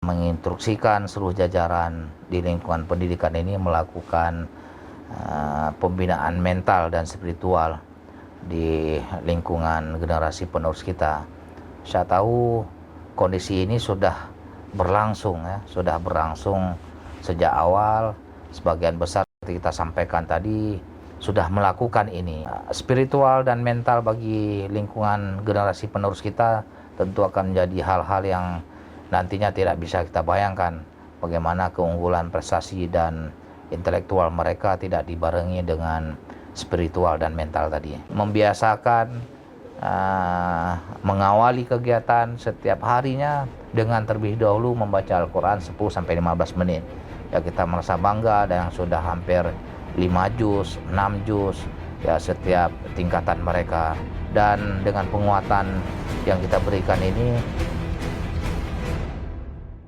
menginstruksikan seluruh jajaran di lingkungan pendidikan ini melakukan pembinaan mental dan spiritual di lingkungan generasi penerus kita. Saya tahu kondisi ini sudah berlangsung sejak awal. Sebagian besar seperti kita sampaikan tadi sudah melakukan ini. Spiritual dan mental bagi lingkungan generasi penerus kita tentu akan menjadi hal-hal yang nantinya tidak bisa kita bayangkan bagaimana keunggulan prestasi dan intelektual mereka tidak dibarengi dengan spiritual dan mental tadi. Membiasakan mengawali kegiatan setiap harinya dengan terlebih dahulu membaca Al-Quran 10-15 menit. Ya, kita merasa bangga ada yang sudah hampir 5 juz, 6 juz ya setiap tingkatan mereka. Dan dengan penguatan yang kita berikan ini